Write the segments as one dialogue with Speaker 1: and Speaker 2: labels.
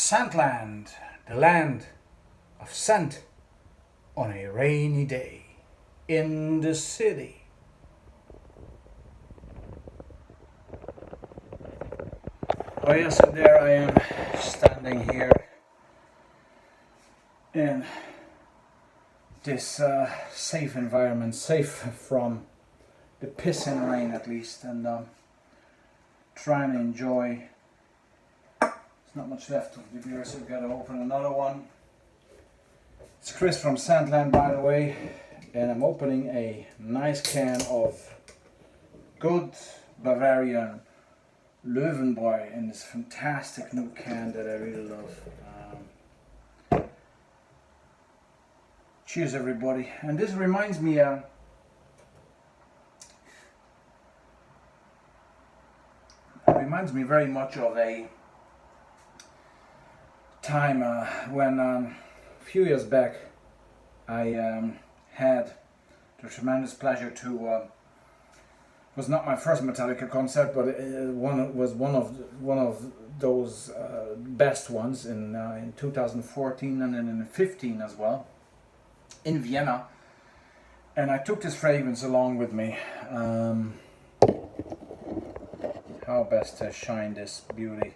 Speaker 1: Sandland, the land of scent on a rainy day in the city. Oh yes, so there I am standing here in this safe environment, safe from the piss and rain at least, and trying to enjoy. There's not much left of the beer, so we've got to open another one. It's Chris from Sandland, by the way, and I'm opening a nice can of good Bavarian Löwenbräu in this fantastic new can that I really love. Cheers, everybody! And this reminds me. Reminds me very much of a time when a few years back I had the tremendous pleasure to was not my first Metallica concert, but one of those best ones in 2014 and then in 2015 as well in Vienna, and I took this fragrance along with me. How best to shine this beauty?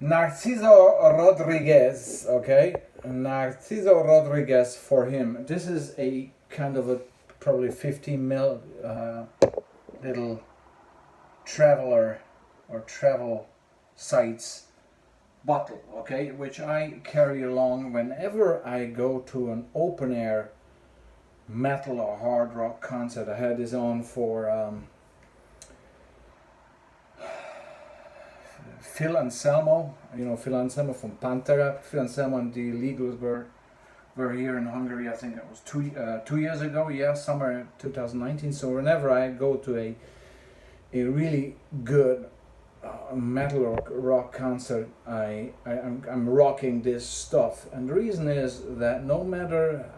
Speaker 1: Narciso Rodriguez, okay? Narciso Rodriguez for him. This is a kind of a probably 15 ml little traveler or travel sites bottle, okay? Which I carry along whenever I go to an open air metal or hard rock concert. I had this on for Phil Anselmo, Phil Anselmo from Pantera. Phil Anselmo and the Illegals were here in Hungary, I think it was 2 years ago, yeah, summer 2019. So whenever I go to a really good metal or rock concert, I'm rocking this stuff. And the reason is that no matter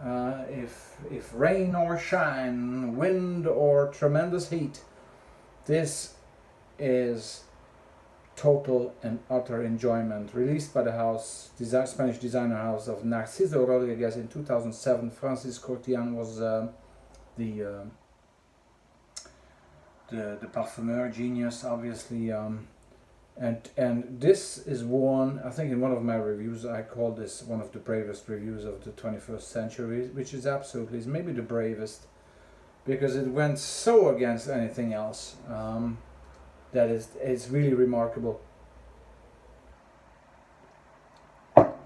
Speaker 1: if rain or shine, wind or tremendous heat, this is total and utter enjoyment. Released by the Spanish designer house of Narciso Rodriguez in 2007. Francis Cortian was the parfumeur genius, obviously, and this is one, I think in one of my reviews I called this one of the bravest reviews of the 21st century, which is maybe the bravest, because it went so against anything else. That it's really remarkable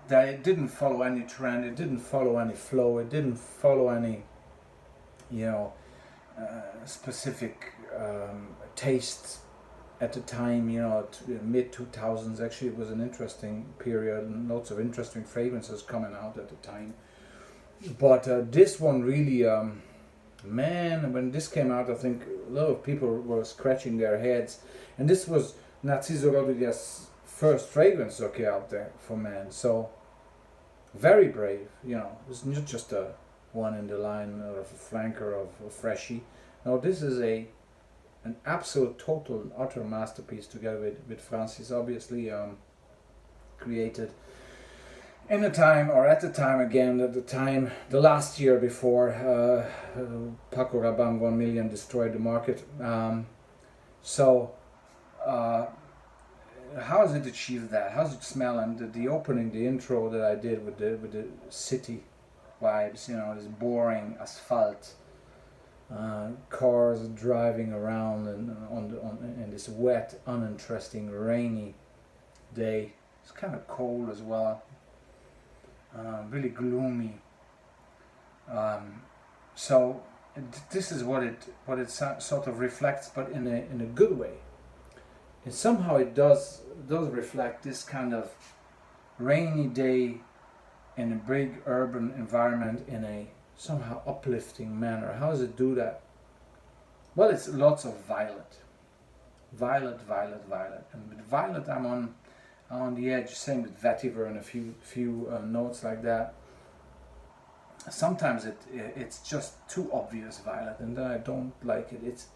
Speaker 1: that it didn't follow any trend, it didn't follow any flow, it didn't follow any specific taste at the time, mid 2000s. Actually, it was an interesting period and lots of interesting fragrances coming out at the time, but this one really man, when this came out, I think a lot of people were scratching their heads, and this was Narciso Rodriguez's first fragrance out there for men. So very brave, it's not just a one in the line or a flanker of a freshie. No, this is an absolute, total, and utter masterpiece together with Francis, obviously created in the time, or at the time, the last year before Paco Rabanne 1 million destroyed the market. How has it achieved that? How does it smell? And the opening, the intro that I did with the city vibes, this boring asphalt, cars driving around and in this wet, uninteresting, rainy day. It's kind of cold as well. Really gloomy. So this is what it sort of reflects, but in a good way. And somehow it does reflect this kind of rainy day in a big urban environment in a somehow uplifting manner. How does it do that? Well, it's lots of violet, and with violet I'm on the edge. Same with vetiver and a few notes like that. Sometimes it's just too obvious violet, and then I don't like it. It's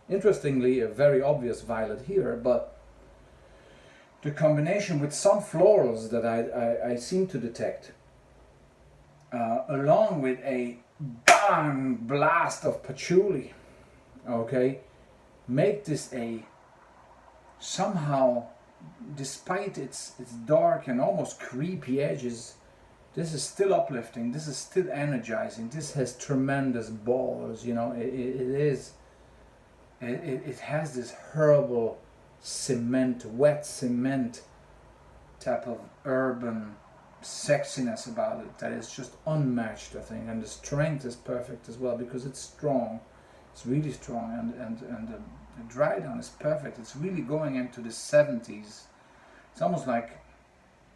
Speaker 1: interestingly a very obvious violet here, but the combination with some florals that I seem to detect, along with a bang blast of patchouli, okay, make this a somehow, despite its dark and almost creepy edges, this is still uplifting, this is still energizing, this has tremendous balls, you know, it has this herbal cement, wet cement type of urban sexiness about it that is just unmatched, I think. And the strength is perfect as well, because it's strong, it's really strong, and the dry down is perfect. It's really going into the 70s. It's almost like,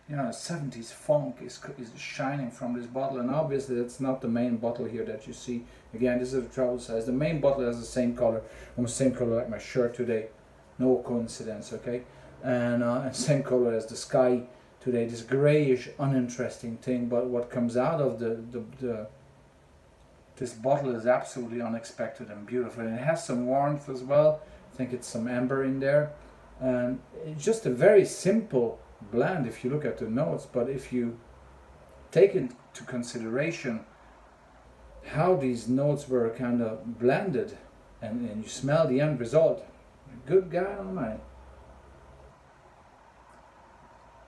Speaker 1: you know, the 70s funk is shining from this bottle. And obviously that's not the main bottle here that you see. Again, this is a travel size. The main bottle has the same color, almost same color like my shirt today. No coincidence, okay? And same color as the sky today. This grayish, uninteresting thing. But what comes out of this bottle is absolutely unexpected and beautiful. And it has some warmth as well. I think it's some amber in there. And it's just a very simple blend if you look at the notes. But if you take into consideration how these notes were kind of blended, and you smell the end result, good God Almighty.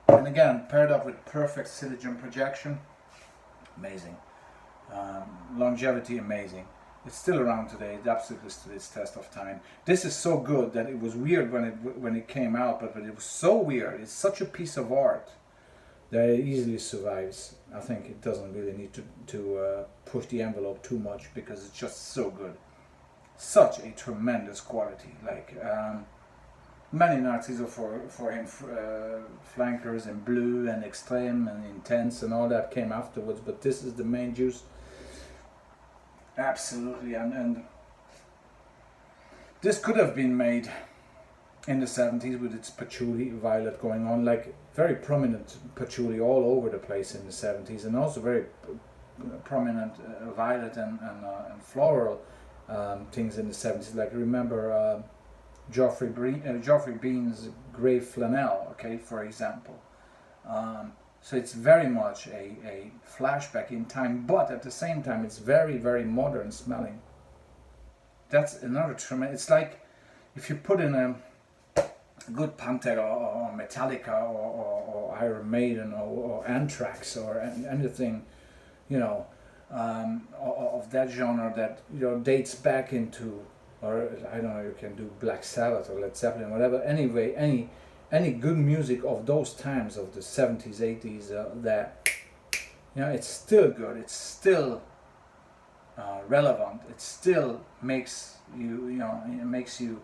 Speaker 1: And again, paired up with perfect silicogen projection, amazing. Longevity, amazing. It's still around today. It absolutely stood its test of time. This is so good that it was weird when it came out, but it was so weird. It's such a piece of art that it easily survives. I think it doesn't really need to push the envelope too much, because it's just so good. Such a tremendous quality. Like many Narciso for him, flankers in blue and extreme and intense and all that came afterwards, but this is the main juice. Absolutely, and this could have been made in the 70s with its patchouli violet going on, like very prominent patchouli all over the place in the 70s, and also very prominent violet and floral things in the 70s. Like remember Geoffrey Bean's Grey Flannel, okay, for example. So it's very much a flashback in time, but at the same time it's very, very modern smelling. That's another tremendous. It's like if you put in a good Pantera or Metallica or Iron Maiden or Anthrax or anything, you know, of that genre that, you know, dates back into, or I don't know, you can do Black Sabbath or Led Zeppelin, whatever. Anyway, any good music of those times, of the 70s, 80s, that, you know, it's still good, it's still relevant, it still makes you, you know, it makes you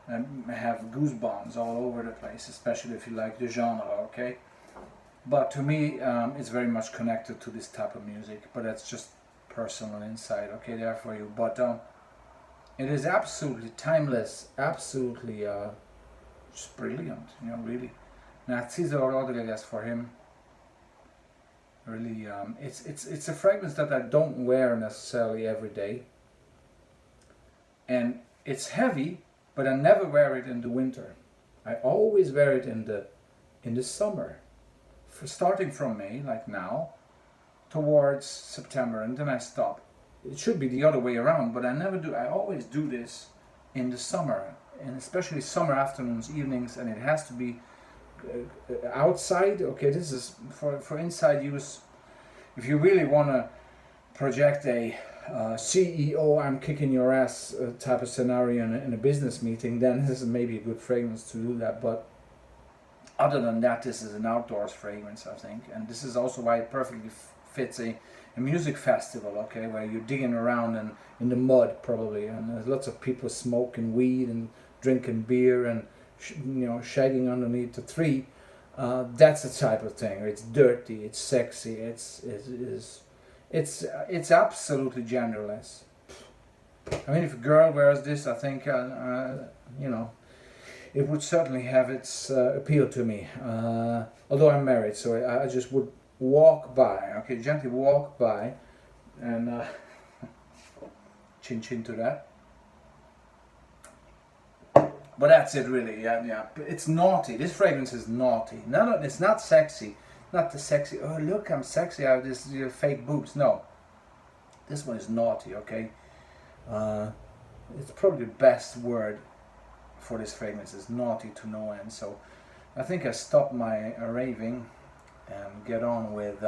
Speaker 1: have goosebumps all over the place, especially if you like the genre, okay? But to me, it's very much connected to this type of music, but that's just personal insight, okay, there for you. But it is absolutely timeless, absolutely just brilliant, you know, really. Narciso Rodriguez for him, really, it's a fragrance that I don't wear necessarily every day, and it's heavy, but I never wear it in the winter. I always wear it in the summer, starting from May, like now, towards September, and then I stop. It should be the other way around, but I never do. I always do this in the summer, and especially summer afternoons, evenings, and it has to be outside. Okay, this is for inside use. If you really want to project a CEO, I'm kicking your ass type of scenario in a business meeting, then this is maybe a good fragrance to do that. But other than that, this is an outdoors fragrance, I think, and this is also why it perfectly fits a music festival, okay, where you're digging around in the mud probably, and there's lots of people smoking weed and drinking beer and you know, shagging underneath the tree. That's the type of thing. It's dirty, it's sexy, it's absolutely genderless. I mean, if a girl wears this, I think you know, it would certainly have its appeal to me. Although I'm married, so I just would walk by, okay, gently walk by, and chin chin to that. But that's it really, yeah. It's naughty. This fragrance is naughty. No, it's not sexy. Not the sexy, oh look, I'm sexy, I have this fake boobs. No. This one is naughty, okay? It's probably the best word for this fragrance is naughty to no end. So I think I stop my raving and get on with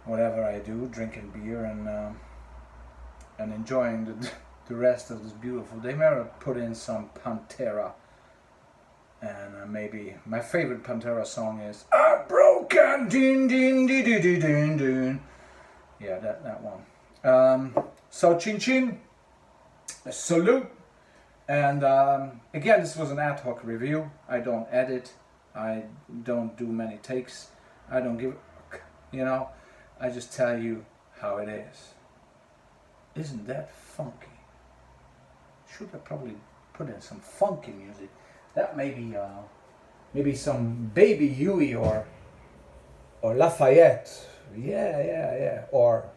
Speaker 1: whatever I do, drinking beer and enjoying the rest of this beautiful day. Maybe put in some Pantera, and maybe my favorite Pantera song is "I'm Broken." Din din din din din din din. Yeah, that one. So chin chin, salute, and again, this was an ad hoc review. I don't edit. I don't do many takes. I don't give, I just tell you how it is. Isn't that funky? Should I probably put in some funky music? That maybe some Baby Huey or Lafayette. Yeah. Or